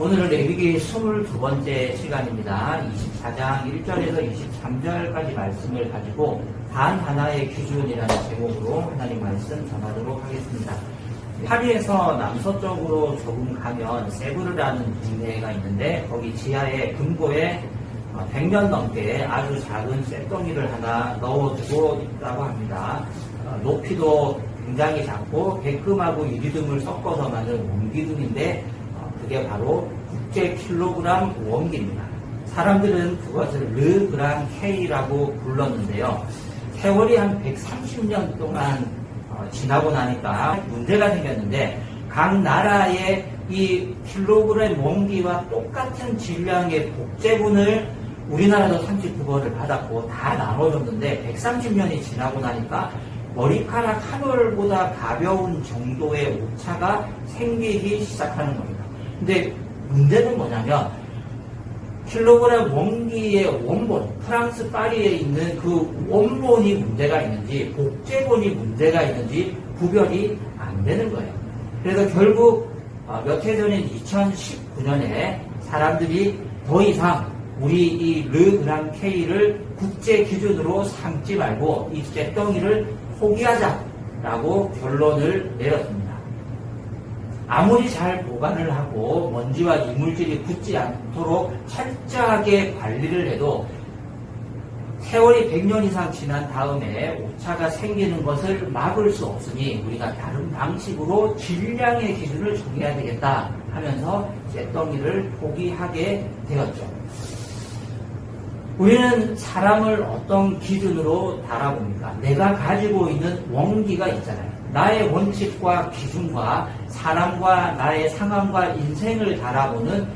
오늘은 레위기 22번째 시간입니다. 24장 1절에서 23절까지 말씀을 가지고 단 하나의 기준이라는 제목으로 하나님 말씀 전하도록 하겠습니다. 파리에서 남서쪽으로 조금 가면 세부르라는 동네가 있는데 거기 지하에 금고에 100년 넘게 아주 작은 쇳덩이를 하나 넣어두고 있다고 합니다. 높이도 굉장히 작고 백금하고 이리듐을 섞어서 만든 원기둥인데 그게 바로 국제 킬로그램 원기입니다. 사람들은 그것을 르그랑 K라고 불렀는데요. 세월이 한 130년 동안 지나고 나니까 문제가 생겼는데 각 나라의 이 킬로그램 원기와 똑같은 질량의 복제분을 우리나라도 39번을 받았고 다 나눠줬는데 130년이 지나고 나니까 머리카락 한 올보다 가벼운 정도의 오차가 생기기 시작하는 겁니다. 근데 문제는 뭐냐면 킬로그램 원기의 원본, 프랑스 파리에 있는 그 원본이 문제가 있는지 복제본이 문제가 있는지 구별이 안 되는 거예요. 그래서 결국 몇 해 전인 2019년에 사람들이 더 이상 우리 이 르그랑 K를 국제 기준으로 삼지 말고 이 쇳덩이를 포기하자라고 결론을 내렸습니다. 아무리 잘 보관을 하고 먼지와 이물질이 붙지 않도록 철저하게 관리를 해도 세월이 100년 이상 지난 다음에 오차가 생기는 것을 막을 수 없으니 우리가 다른 방식으로 질량의 기준을 정해야 되겠다 하면서 쇳덩이를 포기하게 되었죠. 우리는 사람을 어떤 기준으로 달아봅니까? 내가 가지고 있는 원기가 있잖아요. 나의 원칙과 기준과 사람과 나의 상황과 인생을 달아보는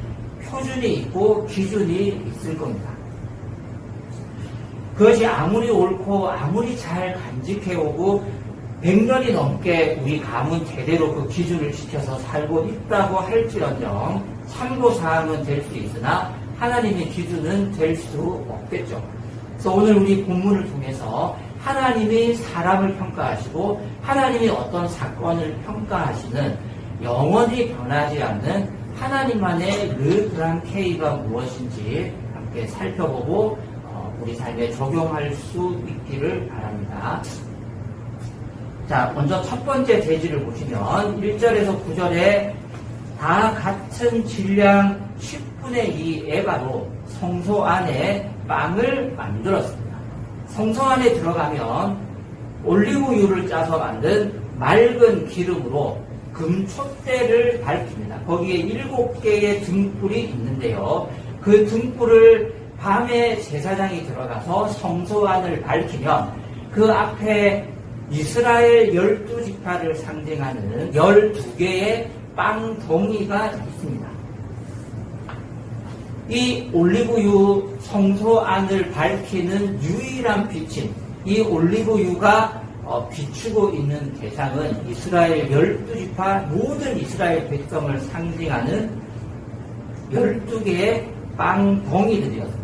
표준이 있고 기준이 있을 겁니다. 그것이 아무리 옳고 아무리 잘 간직해오고 100년이 넘게 우리 가문 대대로 그 기준을 지켜서 살고 있다고 할지언정 참고사항은 될 수 있으나 하나님의 기준은 될 수 없겠죠. 그래서 오늘 우리 본문을 통해서 하나님이 사람을 평가하시고 하나님이 어떤 사건을 평가하시는 영원히 변하지 않는 하나님만의 르그랑 K가 무엇인지 함께 살펴보고 우리 삶에 적용할 수 있기를 바랍니다. 자, 먼저 첫 번째 대지를 보시면 1절에서 9절에 다 같은 질량 10분의 2 에바로 성소 안에 빵을 만들었습니다. 성소 안에 들어가면 올리브유를 짜서 만든 맑은 기름으로 금촛대를 밝힙니다. 거기에 7개의 등불이 있는데요. 그 등불을 밤에 제사장이 들어가서 성소 안을 밝히면 그 앞에 이스라엘 12지파를 상징하는 12개의 빵덩이가 있습니다. 이 올리브유 성소 안을 밝히는 유일한 빛인 이 올리브유가 비추고 있는 대상은 이스라엘 12지파 모든 이스라엘 백성을 상징하는 12개의 빵덩이들이었습니다.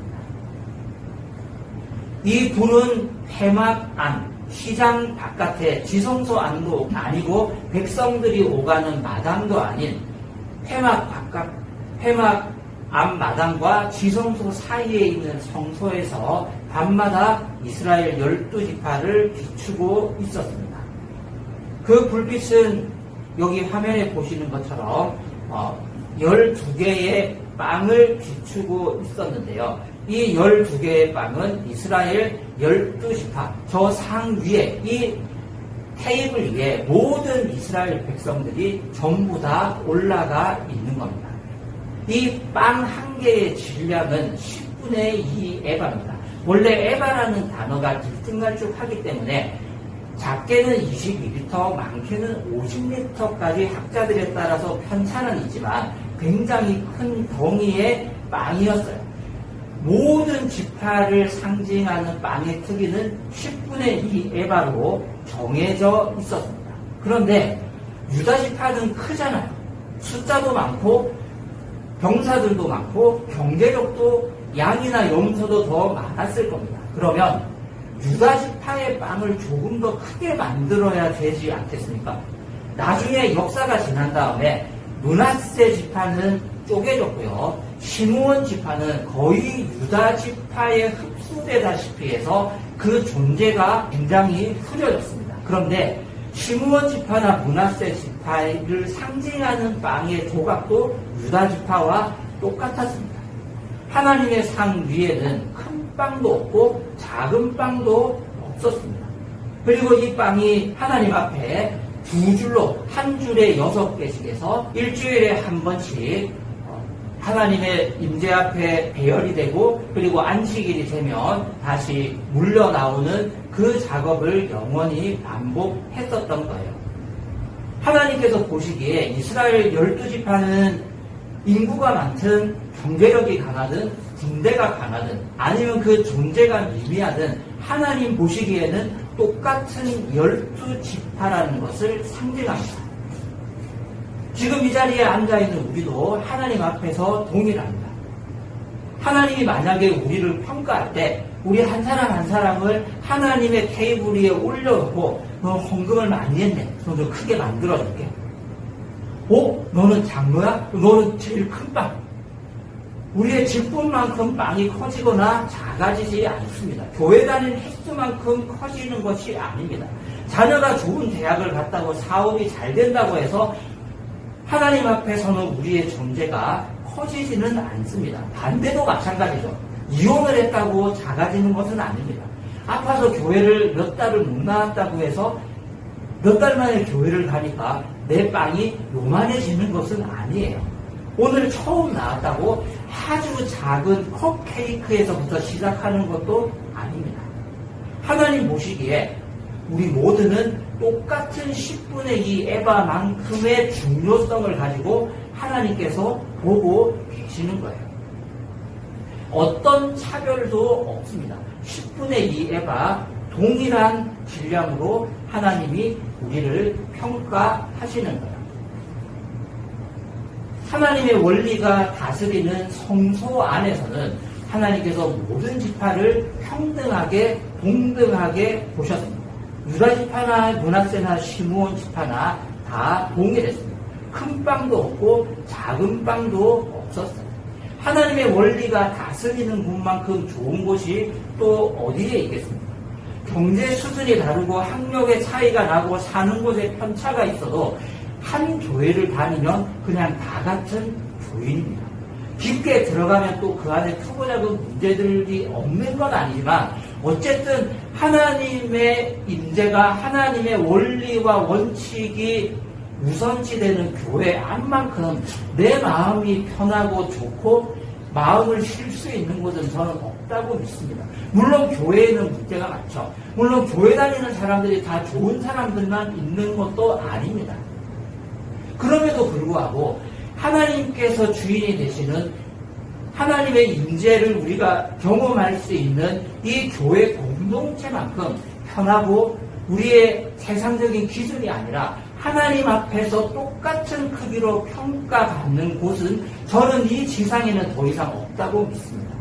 이 불은 회막 안, 시장 바깥에 지성소 안도 아니고 백성들이 오가는 마당도 아닌 회막 앞 마당과 지성소 사이에 있는 성소에서 밤마다 이스라엘 12지파를 비추고 있었습니다. 그 불빛은 여기 화면에 보시는 것처럼 12개의 빵을 비추고 있었는데요. 이 12개의 빵은 이스라엘 12지파, 저 상 위에 이 테이블 위에 모든 이스라엘 백성들이 전부 다 올라가 있는 겁니다. 이 빵 한 개의 질량은 10분의 2 에바입니다. 원래 에바라는 단어가 들쭉날쭉하기 때문에 작게는 22리터, 많게는 50리터까지 학자들에 따라서 편차는 있지만 굉장히 큰 덩이의 빵이었어요. 모든 지파를 상징하는 빵의 크기는 10분의 2 에바로 정해져 있었습니다. 그런데 유다 지파는 크잖아요. 숫자도 많고 병사들도 많고 경제력도 양이나 염소도 더 많았을 겁니다. 그러면 유다 지파의 빵을 조금 더 크게 만들어야 되지 않겠습니까? 나중에 역사가 지난 다음에 므낫세 지파는 쪼개졌고요. 시므온 지파는 거의 유다 지파에 흡수되다시피 해서 그 존재가 굉장히 흐려졌습니다. 그런데 시므온 지파나 므낫세 지파를 상징하는 빵의 조각도 유다 지파와 똑같았습니다. 하나님의 상 위에는 큰 빵도 없고 작은 빵도 없었습니다. 그리고 이 빵이 하나님 앞에 두 줄로 한 줄에 6개씩 해서 일주일에 한 번씩 하나님의 임재 앞에 배열이 되고 그리고 안식일이 되면 다시 물려 나오는 그 작업을 영원히 반복했었던 거예요. 하나님께서 보시기에 이스라엘 12지파는 인구가 많든 경제력이 강하든 군대가 강하든 아니면 그 존재가 미미하든 하나님 보시기에는 똑같은 12지파라는 것을 상징합니다. 지금 이 자리에 앉아있는 우리도 하나님 앞에서 동일합니다. 하나님이 만약에 우리를 평가할 때 우리 한 사람 한 사람을 하나님의 테이블 위에 올려놓고 너 헌금을 많이 했네. 너 좀 크게 만들어줄게. 너는 장로야? 너는 제일 큰 빵. 우리의 직분만큼 빵이 커지거나 작아지지 않습니다. 교회 다니는 횟수만큼 커지는 것이 아닙니다. 자녀가 좋은 대학을 갔다고 사업이 잘 된다고 해서 하나님 앞에서는 우리의 존재가 커지지는 않습니다. 반대도 마찬가지죠. 이혼을 했다고 작아지는 것은 아닙니다. 아파서 교회를 몇 달을 못 나왔다고 해서 몇 달 만에 교회를 가니까 내 빵이 요만해지는 것은 아니에요. 오늘 처음 나왔다고 아주 작은 컵케이크에서부터 시작하는 것도 아닙니다. 하나님 보시기에 우리 모두는 똑같은 10분의 2 에바만큼의 중요성을 가지고 하나님께서 보고 계시는 거예요. 어떤 차별도 없습니다. 10분의 2 에바 동일한 질량으로 하나님이 우리를 평가하시는 거예요. 하나님의 원리가 다스리는 성소 안에서는 하나님께서 모든 지파를 평등하게 동등하게 보셨습니다. 유다 지파나 므낫세나 시므온 지파나 다 동일했습니다. 큰 빵도 없고 작은 빵도 없었어요. 하나님의 원리가 다스리는 곳만큼 좋은 곳이 또 어디에 있겠습니까? 경제 수준이 다르고 학력의 차이가 나고 사는 곳에 편차가 있어도 한 교회를 다니면 그냥 다 같은 교인입니다. 깊게 들어가면 또 그 안에 크고 작은 문제들이 없는 건 아니지만 어쨌든 하나님의 임재가 하나님의 원리와 원칙이 우선시되는 교회 안만큼 내 마음이 편하고 좋고 마음을 쉴 수 있는 곳은 저는 없다고 믿습니다. 물론 교회에는 문제가 많죠. 물론 교회 다니는 사람들이 다 좋은 사람들만 있는 것도 아닙니다. 그럼에도 불구하고 하나님께서 주인이 되시는 하나님의 임재를 우리가 경험할 수 있는 이 교회 공동체만큼 편하고 우리의 세상적인 기준이 아니라 하나님 앞에서 똑같은 크기로 평가받는 곳은 저는 이 지상에는 더 이상 없다고 믿습니다.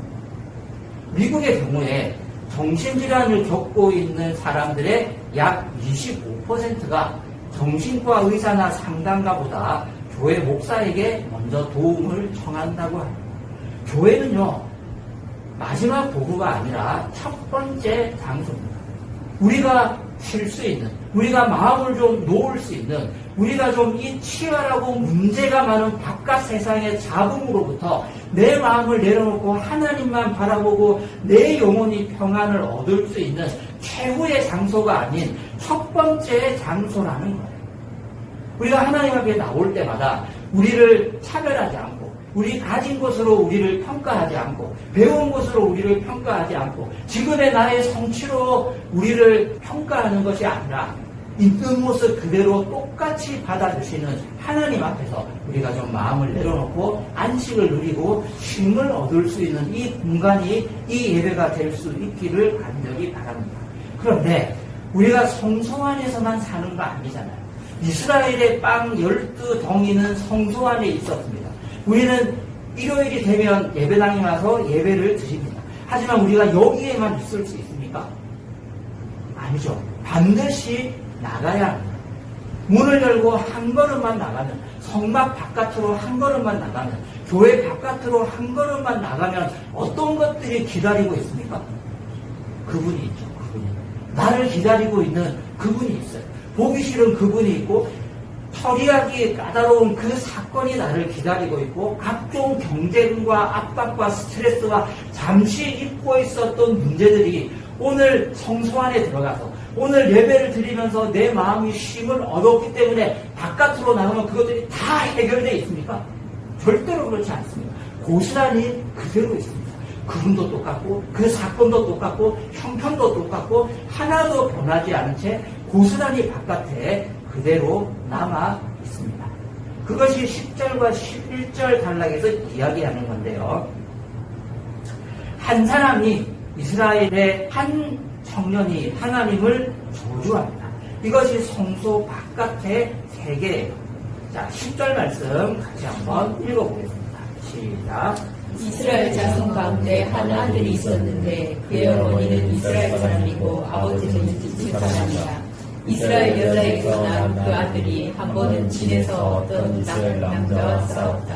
미국의 경우에 정신질환을 겪고 있는 사람들의 약 25%가 정신과 의사나 상담가보다 교회 목사에게 먼저 도움을 청한다고 합니다. 교회는요, 마지막 도구가 아니라 첫 번째 장소입니다. 우리가 쉴 수 있는, 우리가 마음을 좀 놓을 수 있는, 우리가 좀 이 치열하고 문제가 많은 바깥 세상의 잡음으로부터 내 마음을 내려놓고 하나님만 바라보고 내 영혼이 평안을 얻을 수 있는 최후의 장소가 아닌 첫 번째 장소라는 거예요. 우리가 하나님 앞에 나올 때마다 우리를 차별하지 않고 우리 가진 것으로 우리를 평가하지 않고 배운 것으로 우리를 평가하지 않고 지금의 나의 성취로 우리를 평가하는 것이 아니라 있는 모습 그대로 똑같이 받아주시는 하나님 앞에서 우리가 좀 마음을 내려놓고 안식을 누리고 쉼을 얻을 수 있는 이 공간이 이 예배가 될 수 있기를 간절히 바랍니다. 그런데 우리가 성소 안에서만 사는 거 아니잖아요. 이스라엘의 빵 12덩이는 성소 안에 있었습니다. 우리는 일요일이 되면 예배당에 와서 예배를 드립니다. 하지만 우리가 여기에만 있을 수 있습니까? 아니죠. 반드시 나가야 합니다. 문을 열고 한 걸음만 나가면, 성막 바깥으로 한 걸음만 나가면, 교회 바깥으로 한 걸음만 나가면 어떤 것들이 기다리고 있습니까? 그분이 있죠. 그분이. 나를 기다리고 있는 그분이 있어요. 보기 싫은 그분이 있고, 처리하기 까다로운 그 사건이 나를 기다리고 있고, 각종 경쟁과 압박과 스트레스와 잠시 잊고 있었던 문제들이 오늘 성소 안에 들어가서 오늘 예배를 드리면서 내 마음이 쉼을 얻었기 때문에 바깥으로 나가면 그것들이 다 해결되어 있습니까? 절대로 그렇지 않습니다. 고스란히 그대로 있습니다. 그분도 똑같고 그 사건도 똑같고 형편도 똑같고 하나도 변하지 않은 채 고스란히 바깥에 그대로 남아 있습니다. 그것이 10절과 11절 단락에서 이야기하는 건데요. 한 사람이 이스라엘의 한 청년이 하나님을 저주합니다. 이것이 성소 바깥의 세계예요. 자, 10절 말씀 같이 한번 읽어보겠습니다. 시작. 이스라엘 자손 가운데 한 아들이 있었는데 그의 어머니는 이스라엘 사람이고 아버지는 이집트 사람이라. 이스라엘 여자에게서 낳은 그 아들이 한 번은 진에서 어떤 나쁜 남자와 싸웠다.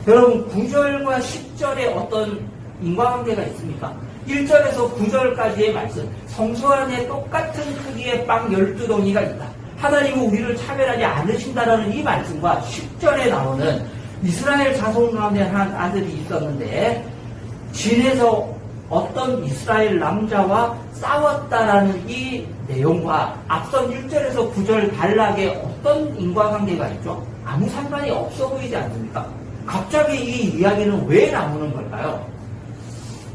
여러분 9절과 10절에 어떤 인과관계가 있습니까? 1절에서 9절까지의 말씀, 성소 안에 똑같은 크기의 빵 12덩이가 있다. 하나님은 우리를 차별하지 않으신다라는 이 말씀과 10절에 나오는 이스라엘 자손 가운데 한 아들이 있었는데 진에서 어떤 이스라엘 남자와 싸웠다라는 이 내용과 앞선 1절에서 9절 단락에 어떤 인과관계가 있죠? 아무 상관이 없어 보이지 않습니까? 갑자기 이 이야기는 왜 나오는 걸까요?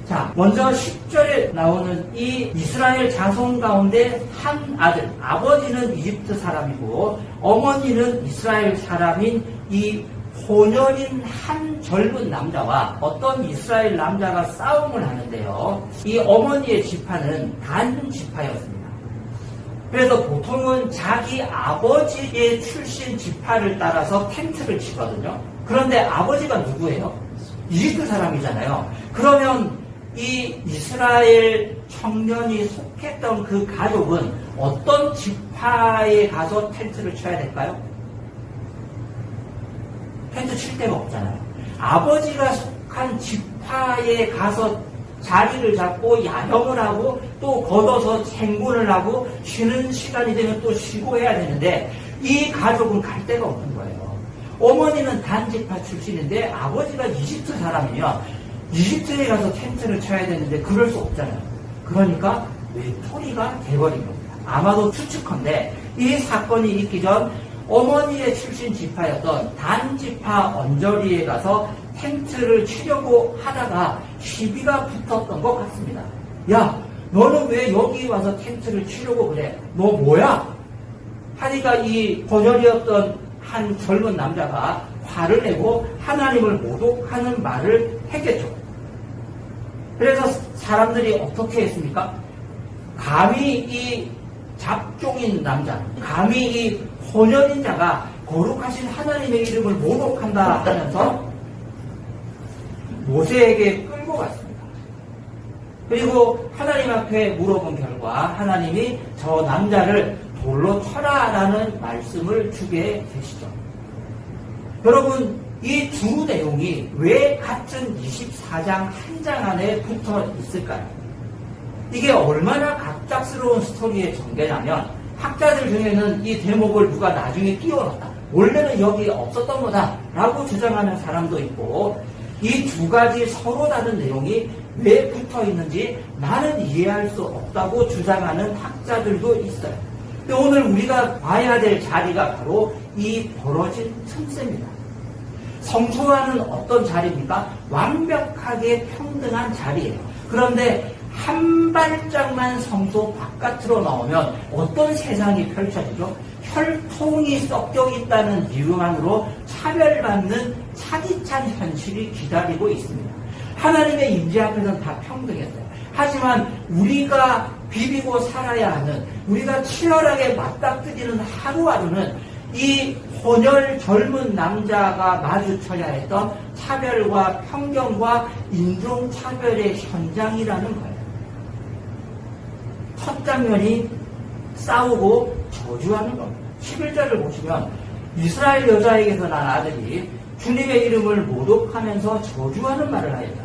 자, 먼저 10절에 나오는 이 이스라엘 자손 가운데 한 아들, 아버지는 이집트 사람이고 어머니는 이스라엘 사람인 이 혼혈인 한 젊은 남자와 어떤 이스라엘 남자가 싸움을 하는데요. 이 어머니의 지파는 단 지파였습니다. 그래서 보통은 자기 아버지의 출신 지파를 따라서 텐트를 치거든요. 그런데 아버지가 누구예요? 이집트 사람이잖아요. 그러면 이 이스라엘 청년이 속했던 그 가족은 어떤 지파에 가서 텐트를 쳐야 될까요? 텐트 칠 데가 없잖아요. 아버지가 속한 지파에 가서 자리를 잡고 야영을 하고 또 걷어서 생군을 하고 쉬는 시간이 되면 또 쉬고 해야 되는데 이 가족은 갈 데가 없는 거예요. 어머니는 단지파 출신인데 아버지가 이집트 사람이면 이집트에 가서 텐트를 쳐야 되는데 그럴 수 없잖아요. 그러니까 외톨이가 돼버린 겁니다. 아마도 추측컨대 이 사건이 있기 전 어머니의 출신 지파였던 단지파 언저리에 가서 텐트를 치려고 하다가 시비가 붙었던 것 같습니다. 야, 너는 왜 여기 와서 텐트를 치려고 그래? 너 뭐야? 하니까 이 번열이었던 한 젊은 남자가 화를 내고 하나님을 모독하는 말을 했겠죠. 그래서 사람들이 어떻게 했습니까? 감히 이 잡종인 남자, 감히 이 혼혈인 자가 거룩하신 하나님의 이름을 모독한다 하면서 모세에게 끌고 갔습니다. 그리고 하나님 앞에 물어본 결과 하나님이 저 남자를 돌로 쳐라라는 말씀을 주게 되시죠. 여러분, 이 두 내용이 왜 같은 24장 한 장 안에 붙어 있을까요? 이게 얼마나 갑작스러운 스토리의 전개냐면 학자들 중에는 이 대목을 누가 나중에 끼워넣었다. 원래는 여기 없었던 거다 라고 주장하는 사람도 있고 이 두 가지 서로 다른 내용이 왜 붙어 있는지 나는 이해할 수 없다고 주장하는 학자들도 있어요. 근데 오늘 우리가 봐야 될 자리가 바로 이 벌어진 틈새입니다. 성소와는 어떤 자리입니까? 완벽하게 평등한 자리예요. 그런데 한 발짝만 성소 바깥으로 나오면 어떤 세상이 펼쳐지죠? 혈통이 섞여 있다는 이유만으로 차별받는 차디찬 현실이 기다리고 있습니다. 하나님의 임재 앞에서는 다 평등했어요. 하지만 우리가 비비고 살아야 하는, 우리가 치열하게 맞닥뜨리는 하루하루는 이 혼혈 젊은 남자가 마주쳐야 했던 차별과 편견과 인종차별의 현장이라는 거예요. 첫 장면이 싸우고 저주하는 겁니다. 11절을 보시면 이스라엘 여자에게서 난 아들이 주님의 이름을 모독하면서 저주하는 말을 하였다.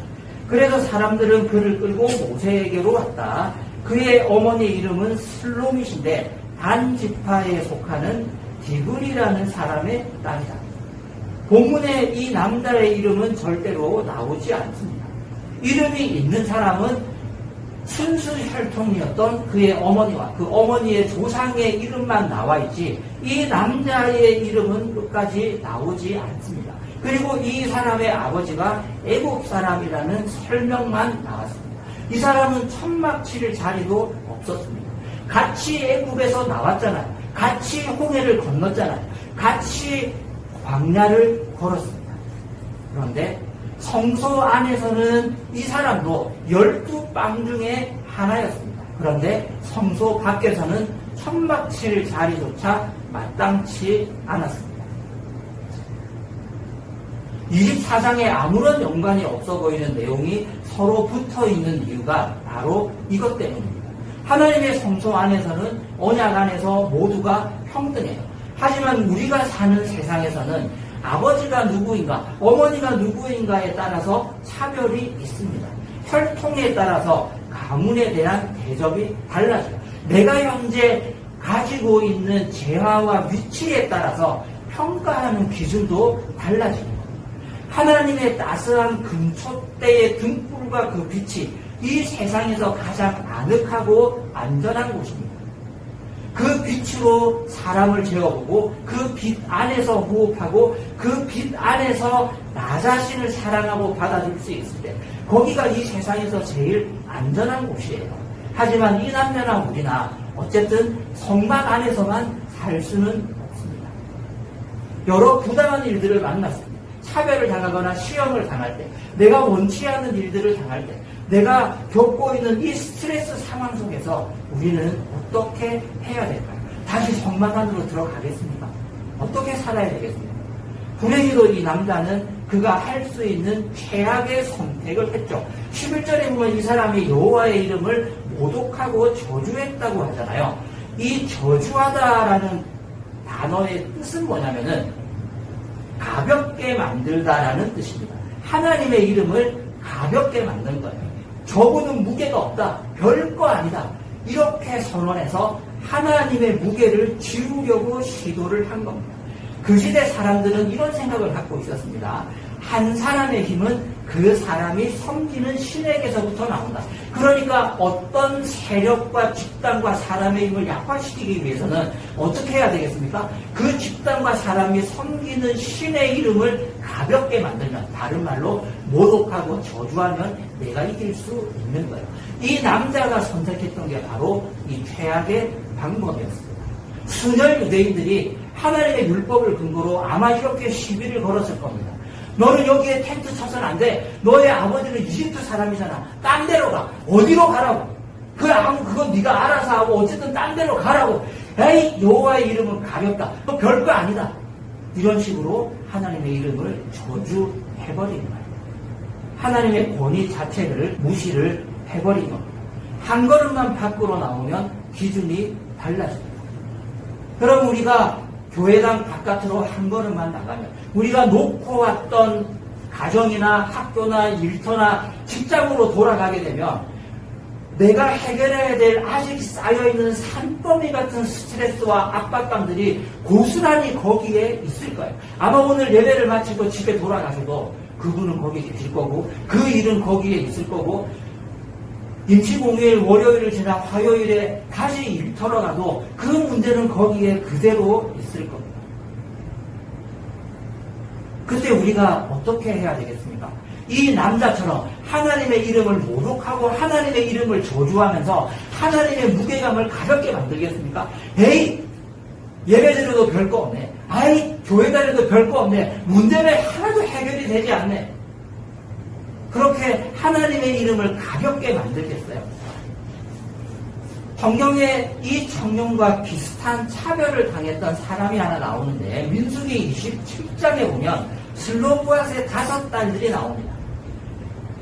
그래서 사람들은 그를 끌고 모세에게로 왔다. 그의 어머니의 이름은 슬로밋인데 단 지파에 속하는 디브리라는 사람의 딸이다. 본문에 이 남자의 이름은 절대로 나오지 않습니다. 이름이 있는 사람은 순수 혈통이었던 그의 어머니와 그 어머니의 조상의 이름만 나와 있지 이 남자의 이름은 끝까지 나오지 않습니다. 그리고 이 사람의 아버지가 애국 사람이라는 설명만 나왔습니다. 이 사람은 천막 칠 자리도 없었습니다. 같이 애국에서 나왔잖아요. 같이 홍해를 건넜잖아요. 같이 광야를 걸었습니다. 그런데 성소 안에서는 이 사람도 12빵 중에 하나였습니다. 그런데 성소 밖에서는 천막 칠 자리조차 마땅치 않았습니다. 24장에 아무런 연관이 없어 보이는 내용이 서로 붙어 있는 이유가 바로 이것 때문입니다. 하나님의 성소 안에서는 언약 안에서 모두가 평등해요. 하지만 우리가 사는 세상에서는 아버지가 누구인가, 어머니가 누구인가에 따라서 차별이 있습니다. 혈통에 따라서 가문에 대한 대접이 달라져요. 내가 현재 가지고 있는 재화와 위치에 따라서 평가하는 기준도 달라집니다. 하나님의 따스한 금촛대의 등불과 그 빛이 이 세상에서 가장 아늑하고 안전한 곳입니다. 그 빛으로 사람을 재워보고 그 빛 안에서 호흡하고 그 빛 안에서 나 자신을 사랑하고 받아줄 수 있을 때 거기가 이 세상에서 제일 안전한 곳이에요. 하지만 이 남녀나 우리나 어쨌든 성막 안에서만 살 수는 없습니다. 여러 부당한 일들을 만났습니다. 차별을 당하거나 시험을 당할 때, 내가 원치 않는 일들을 당할 때, 내가 겪고 있는 이 스트레스 상황 속에서 우리는 어떻게 해야 될까요? 다시 성막 안으로 들어가겠습니까? 어떻게 살아야 되겠습니까? 불행히도 이 남자는 그가 할 수 있는 최악의 선택을 했죠. 11절에 보면 이 사람이 여호와의 이름을 모독하고 저주했다고 하잖아요. 이 저주하다라는 단어의 뜻은 뭐냐면은 가볍게 만들다라는 뜻입니다. 하나님의 이름을 가볍게 만든 거예요. 저분은 무게가 없다. 별거 아니다. 이렇게 선언해서 하나님의 무게를 지우려고 시도를 한 겁니다. 그 시대 사람들은 이런 생각을 갖고 있었습니다. 한 사람의 힘은 그 사람이 섬기는 신에게서부터 나온다. 그러니까 어떤 세력과 집단과 사람의 힘을 약화시키기 위해서는 어떻게 해야 되겠습니까? 그 집단과 사람이 섬기는 신의 이름을 가볍게 만들면, 다른 말로 모독하고 저주하면 내가 이길 수 있는 거예요. 이 남자가 선택했던 게 바로 이 최악의 방법이었습니다. 순혈 유대인들이 하나님의 율법을 근거로 아마 이렇게 시비를 걸었을 겁니다. 너는 여기에 텐트 쳐서는 안 돼. 너의 아버지는 이집트 사람이잖아. 딴 데로 가. 어디로 가라고. 그건 네가 알아서 하고 어쨌든 딴 데로 가라고. 에이, 여호와의 이름은 가볍다. 너 별거 아니다. 이런 식으로 하나님의 이름을 저주해버리는 거예요. 하나님의 권위 자체를 무시를 해버린 겁니다. 한 걸음만 밖으로 나오면 기준이 달라집니다. 그럼 우리가 교회당 바깥으로 한 걸음만 나가면 우리가 놓고 왔던 가정이나 학교나 일터나 직장으로 돌아가게 되면 내가 해결해야 될 아직 쌓여있는 산더미 같은 스트레스와 압박감들이 고스란히 거기에 있을 거예요. 아마 오늘 예배를 마치고 집에 돌아가셔도 그분은 거기에 계실 거고 그 일은 거기에 있을 거고 임시공휴일 월요일을 지나 화요일에 다시 일터로 가도 그 문제는 거기에 그대로 있을 겁니다. 그때 우리가 어떻게 해야 되겠습니까? 이 남자처럼 하나님의 이름을 모독하고 하나님의 이름을 저주하면서 하나님의 무게감을 가볍게 만들겠습니까? 에이, 예배드려도 별거 없네. 아이, 교회 다녀도 별거 없네. 문제는 하나도 해결이 되지 않네. 그렇게 하나님의 이름을 가볍게 만들겠어요? 성경에 이 청년과 비슷한 차별을 당했던 사람이 하나 나오는데 민수기 27장에 보면 슬로브앗의 5딸들이 나옵니다.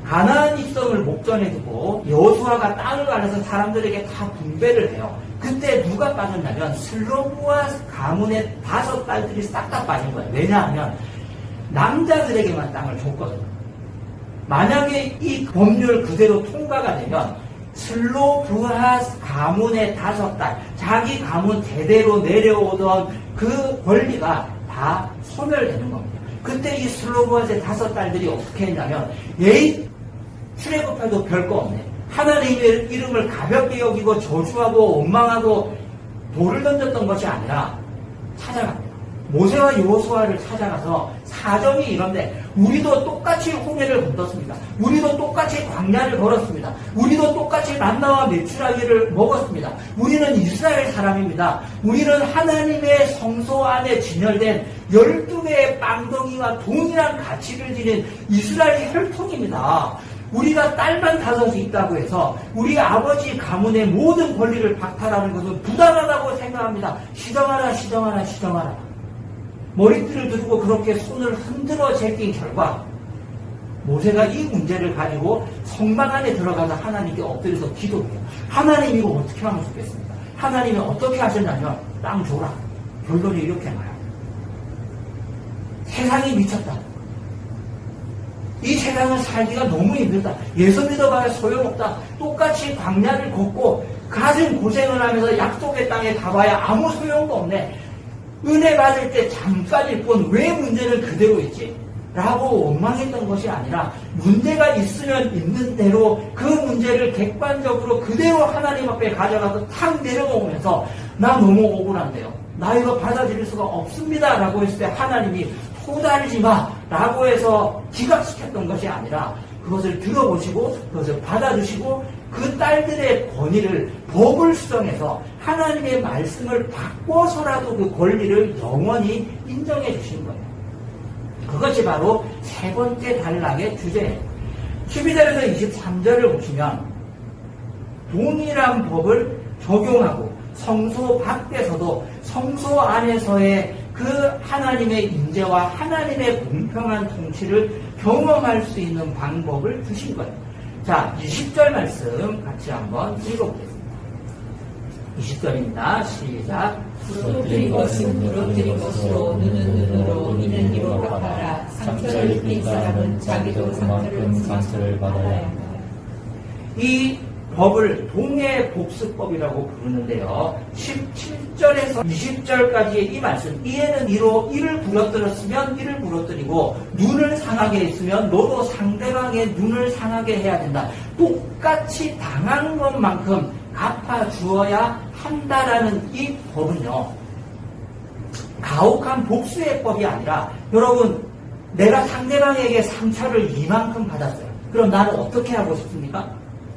가나안 입성을 목전에 두고 여호수아가 땅을 갈아서 사람들에게 다 분배를 해요. 그때 누가 빠졌냐면 슬로브와 가문의 5딸들이 싹 다 빠진 거예요. 왜냐하면 남자들에게만 땅을 줬거든요. 만약에 이 법률 그대로 통과가 되면 슬로브와 가문의 5딸, 자기 가문 대대로 내려오던 그 권리가 다 소멸되는 겁니다. 그때 이 슬로브아스의 5딸들이 어떻게 했냐면, 출애굽해도 별거 없네. 하나님의 이름을 가볍게 여기고 저주하고 원망하고 돌을 던졌던 것이 아니라 찾아갑니다. 모세와 여호수아를 찾아가서 사정이 이런데, 우리도 똑같이 홍해를 건넜습니다. 우리도 똑같이 광야를 걸었습니다. 우리도 똑같이 만나와 메추라기를 먹었습니다. 우리는 이스라엘 사람입니다. 우리는 하나님의 성소 안에 진열된 12개의 빵덩이와 동일한 가치를 지닌 이스라엘 혈통입니다. 우리가 딸만 5이 있다고 해서 우리 아버지 가문의 모든 권리를 박탈하는 것은 부당하다고 생각합니다. 시정하라, 시정하라, 시정하라. 머리띠를 들고 그렇게 손을 흔들어 제낀 결과 모세가 이 문제를 가지고 성막 안에 들어가서 하나님께 엎드려서 기도해요. 하나님 이거 어떻게 하면 좋겠습니까? 하나님이 어떻게 하셨냐면 땅 줘라. 결론이 이렇게 나요. 세상이 미쳤다. 이 세상을 살기가 너무 힘들다. 예수 믿어봐야 소용없다. 똑같이 광야를 걷고 가진 고생을 하면서 약속의 땅에 가봐야 아무 소용도 없네. 은혜 받을 때 잠깐일 뿐 왜 문제는 그대로 있지? 라고 원망했던 것이 아니라 문제가 있으면 있는 대로 그 문제를 객관적으로 그대로 하나님 앞에 가져가서 탁 내려놓으면서 나 너무 억울한데요. 나 이거 받아들일 수가 없습니다. 라고 했을 때 하나님이 토달지 마. 라고 해서 기각시켰던 것이 아니라 그것을 들어보시고 그것을 받아주시고 그 딸들의 권위를 법을 수정해서 하나님의 말씀을 바꿔서라도 그 권리를 영원히 인정해 주신 거예요. 그것이 바로 세 번째 단락의 주제예요. 12절에서 23절을 보시면 동일한 법을 적용하고 성소 밖에서도 성소 안에서의 그 하나님의 인재와 하나님의 공평한 통치를 경험할 수 있는 방법을 주신 거예요. 자, 20절 말씀 같이 한번 읽어보겠습니다. 20절입니다. 시작. 부러뜨린 것은 부러뜨린 것으로, 눈은 눈으로, 이는 이로 갚아라. 상처를 입힌 사람은 자기도 그만큼 상처를 받아야 한다. 이 법을 동해복습법이라고 부르는데요. 17절에서 20절까지의 이 말씀, 이에는 이로 이를 부러뜨렸으면 이를 부러뜨리고 눈을 상하게 했으면 너도 상대방의 눈을 상하게 해야 된다. 똑같이 당한 것만큼 갚아주어야 한다라는 이 법은요, 가혹한 복수의 법이 아니라, 여러분, 내가 상대방에게 상처를 이만큼 받았어요. 그럼 나는 어떻게 하고 싶습니까?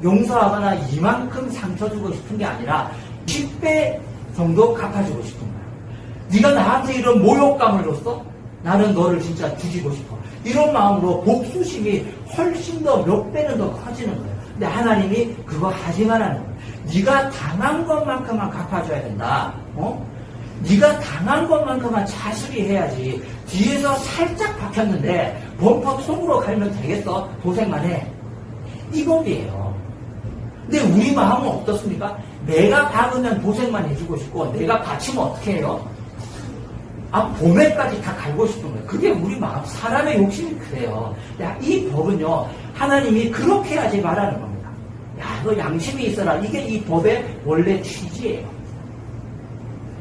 용서하거나 이만큼 상처 주고 싶은 게 아니라 10배 정도 갚아주고 싶은 거야. 네가 나한테 이런 모욕감을 줬어? 나는 너를 진짜 죽이고 싶어. 이런 마음으로 복수심이 훨씬 더 몇 배는 더 커지는 거예요. 근데 하나님이 그거 하지 말라는 거예요. 네가 당한 것만큼만 갚아줘야 된다. 네가 당한 것만큼만 차수리 해야지. 뒤에서 살짝 박혔는데 범퍼 통으로 갈면 되겠어? 도생만 해. 이 법이에요. 근데 우리 마음은 어떻습니까? 내가 박으면 도생만 해주고 싶고 내가 받치면 어떻게 해요? 봄에까지 다 갈고 싶은 거예요. 그게 우리 마음, 사람의 욕심이 그래요. 야, 이 법은요, 하나님이 그렇게 하지 말라는 겁니다. 야, 너 양심이 있어라. 이게 이 법의 원래 취지예요.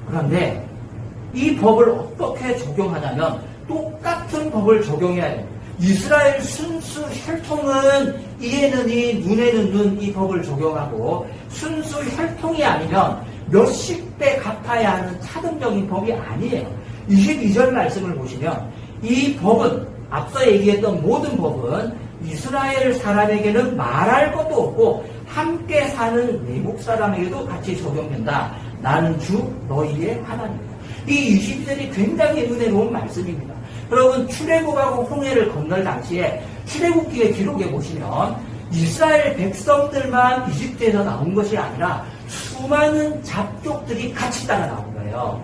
그런데 이 법을 어떻게 적용하냐면 똑같은 법을 적용해야 해요. 이스라엘 순수 혈통은 이에는 이, 눈에는 눈, 이 법을 적용하고 순수 혈통이 아니면 몇십 배 갚아야 하는 차등적인 법이 아니에요. 22절 말씀을 보시면 이 법은 앞서 얘기했던 모든 법은 이스라엘 사람에게는 말할 것도 없고 함께 사는 외국 사람에게도 같이 적용된다. 나는 주 너희의 하나님이다. 이 22절이 굉장히 은혜로운 말씀입니다. 여러분, 출애굽하고 홍해를 건널 당시에 출애굽기의 기록에 보시면 이스라엘 백성들만 이집트에서 나온 것이 아니라 수많은 잡족들이 같이 따라 나온 거예요.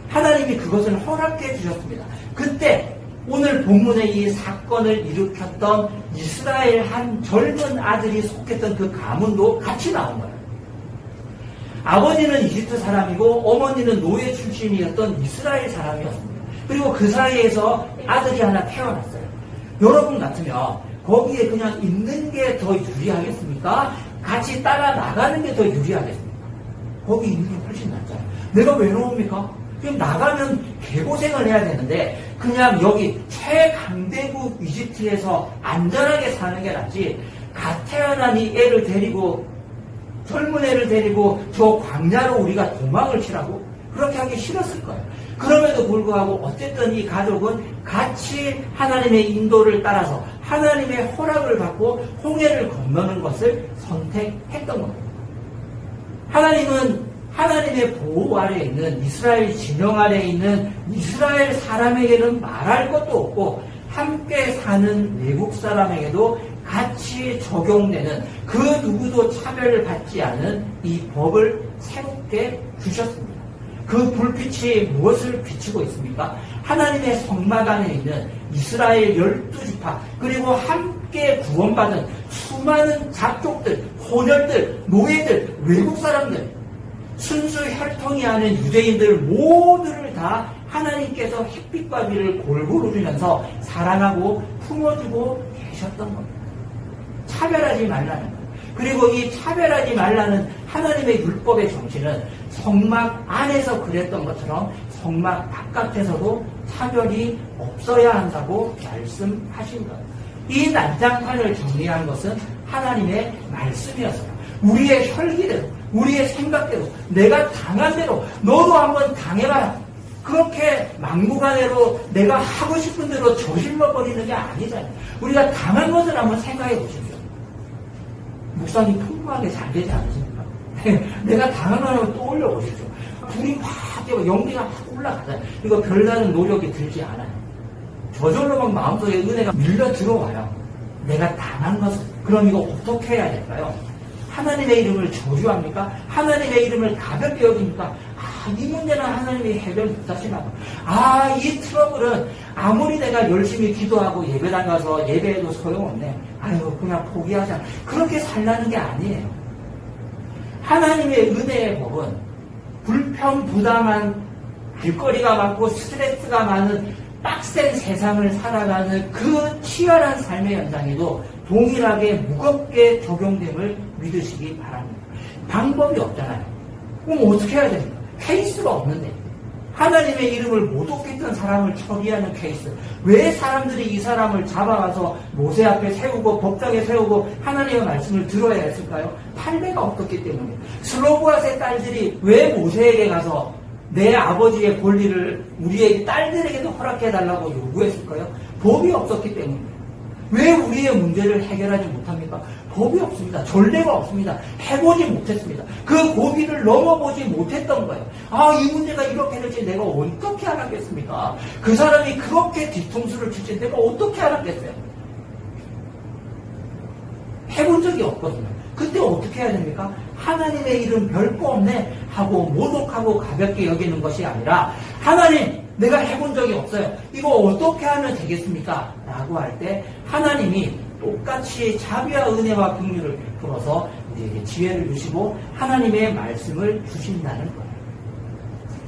하나님이 그것을 허락해 주셨습니다. 그때 오늘 본문의 이 사건을 일으켰던 이스라엘 한 젊은 아들이 속했던 그 가문도 같이 나온 거예요. 아버지는 이집트 사람이고 어머니는 노예 출신이었던 이스라엘 사람이었습니다. 그리고 그 사이에서 아들이 하나 태어났어요. 여러분 같으면 거기에 그냥 있는 게 더 유리하겠습니까? 같이 따라 나가는 게 더 유리하겠습니까? 거기 있는 게 훨씬 낫잖아요. 내가 외로웁니까? 그럼 나가면 개고생을 해야 되는데 그냥 여기 최강대국 이집트에서 안전하게 사는 게 낫지, 갓 태어난 이 애를 데리고, 젊은 애를 데리고 저 광야로 우리가 도망을 치라고? 그렇게 하기 싫었을 거예요. 그럼에도 불구하고 어쨌든 이 가족은 같이 하나님의 인도를 따라서 하나님의 허락을 받고 홍해를 건너는 것을 선택했던 겁니다. 하나님은 하나님의 보호 아래에 있는, 이스라엘 진영 아래에 있는 이스라엘 사람에게는 말할 것도 없고 함께 사는 외국 사람에게도 같이 적용되는, 그 누구도 차별을 받지 않은 이 법을 새롭게 주셨습니다. 그 불빛이 무엇을 비추고 있습니까? 하나님의 성막 안에 있는 이스라엘 12지파, 그리고 함께 구원받은 수많은 잡족들, 혼혈들, 노예들, 외국 사람들, 순수 혈통이 아닌 유대인들 모두를 다 하나님께서 햇빛과 비를 골고루 주면서 사랑하고 품어주고 계셨던 겁니다. 차별하지 말라는 것. 그리고 이 차별하지 말라는 하나님의 율법의 정신은 성막 안에서 그랬던 것처럼 성막 바깥에서도 차별이 없어야 한다고 말씀하신 거예요. 이 난장판을 정리한 것은 하나님의 말씀이었어요. 우리의 혈기대로, 우리의 생각대로, 내가 당한 대로 너도 한번 당해봐라. 그렇게 막무가내로 내가 하고 싶은 대로 저질러버리는 게 아니잖아요. 우리가 당한 것을 한번 생각해 보십시오. 목사님 풍부하게 잘 되지 않으십니까? 내가 당한 걸 한번 떠올려 보십시오. 불이 확 뛰고 연기가 확 올라가잖아요. 이거 별다른 노력이 들지 않아요. 저절로 막 마음속에 은혜가 밀려 들어와요. 내가 당한 것을. 그럼 이거 어떻게 해야 될까요? 하나님의 이름을 저주합니까? 하나님의 이름을 가볍게 여깁니까? 이 문제는 하나님이 해결 못하시나 봐. 이 트러블은 아무리 내가 열심히 기도하고 예배당 가서 예배해도 소용없네. 아유, 그냥 포기하자. 그렇게 살라는 게 아니에요. 하나님의 은혜의 법은 불평부담한 일거리가 많고 스트레스가 많은 빡센 세상을 살아가는 그 치열한 삶의 현장에도 동일하게 무겁게 적용됨을 믿으시기 바랍니다. 방법이 없잖아요. 그럼 어떻게 해야 됩니까? 케이스가 없는데. 하나님의 이름을 모독했던 사람을 처리하는 케이스. 왜 사람들이 이 사람을 잡아가서 모세 앞에 세우고 법정에 세우고 하나님의 말씀을 들어야 했을까요? 판례가 없었기 때문에. 슬로보아스의 딸들이 왜 모세에게 가서 내 아버지의 권리를 우리의 딸들에게도 허락해달라고 요구했을까요? 법이 없었기 때문입니다. 왜 우리의 문제를 해결하지 못합니까? 법이 없습니다. 전례가 없습니다. 해보지 못했습니다. 그 고비를 넘어보지 못했던 거예요. 이 문제가 이렇게 될지 내가 어떻게 알았겠습니까? 그 사람이 그렇게 뒤통수를 칠지 내가 어떻게 알았겠어요? 해본 적이 없거든요. 그때 어떻게 해야 됩니까? 하나님의 이름 별거 없네 하고 모독하고 가볍게 여기는 것이 아니라, 하나님, 내가 해본 적이 없어요. 이거 어떻게 하면 되겠습니까? 라고 할 때 하나님이 똑같이 자비와 은혜와 긍휼을 베풀어서 우리에게 지혜를 주시고 하나님의 말씀을 주신다는 거예요.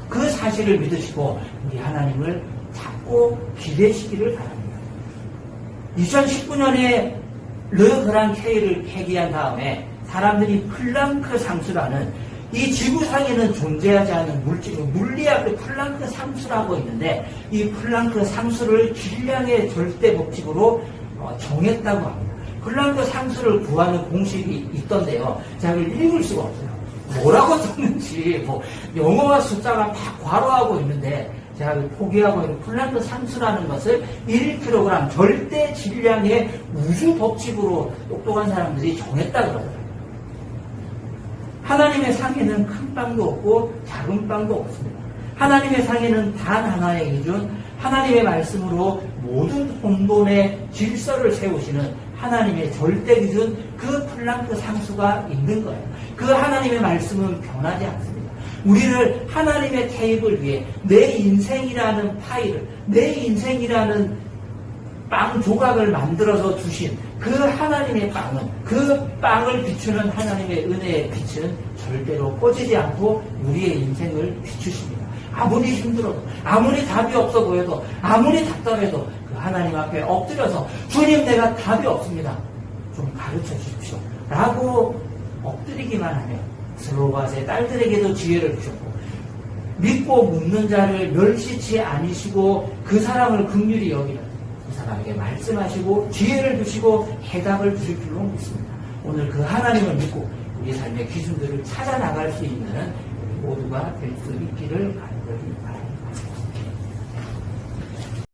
그 사실을 믿으시고 우리 하나님을 자꾸 기대시기를 바랍니다. 2019년에 르그랑 K를 폐기한 다음에 사람들이 플랑크 상수라는, 이 지구상에는 존재하지 않은 물리학의 플랑크 상수라고 있는데, 이 플랑크 상수를 질량의 절대 법칙으로 정했다고 합니다. 플랑크 상수를 구하는 공식이 있던데요. 제가 읽을 수가 없어요. 뭐라고 썼는지, 영어와 숫자가 막 괄호하고 있는데, 제가 포기하고 있는 플랑크 상수라는 것을 1kg 절대 질량의 우주 법칙으로 똑똑한 사람들이 정했다고 그러더라고요. 하나님의 상에는 큰 빵도 없고 작은 빵도 없습니다. 하나님의 상에는 단 하나의 기준, 하나님의 말씀으로 모든 혼돈의 질서를 세우시는 하나님의 절대 기준, 그 플랑크 상수가 있는 거예요. 그 하나님의 말씀은 변하지 않습니다. 우리를 하나님의 테이블 위에 내 인생이라는 파일을, 내 인생이라는 빵 조각을 만들어서 주신 그 하나님의 빵은, 그 빵을 비추는 하나님의 은혜의 빛은 절대로 꺼지지 않고 우리의 인생을 비추십니다. 아무리 힘들어도, 아무리 답이 없어 보여도, 아무리 답답해도 그 하나님 앞에 엎드려서 주님, 내가 답이 없습니다. 좀 가르쳐 주십시오. 라고 엎드리기만 하면 스로밧의 딸들에게도 지혜를 주셨고, 믿고 묻는 자를 멸시치 아니시고 그 사람을 긍휼히 여기는 그 사람에게 말씀하시고 지혜를 주시고 해답을 주실 줄로 믿습니다. 오늘 그 하나님을 믿고 우리 삶의 기준들을 찾아 나갈 수 있는 우리 모두가 될 수 있기를 간절히 바랍니다.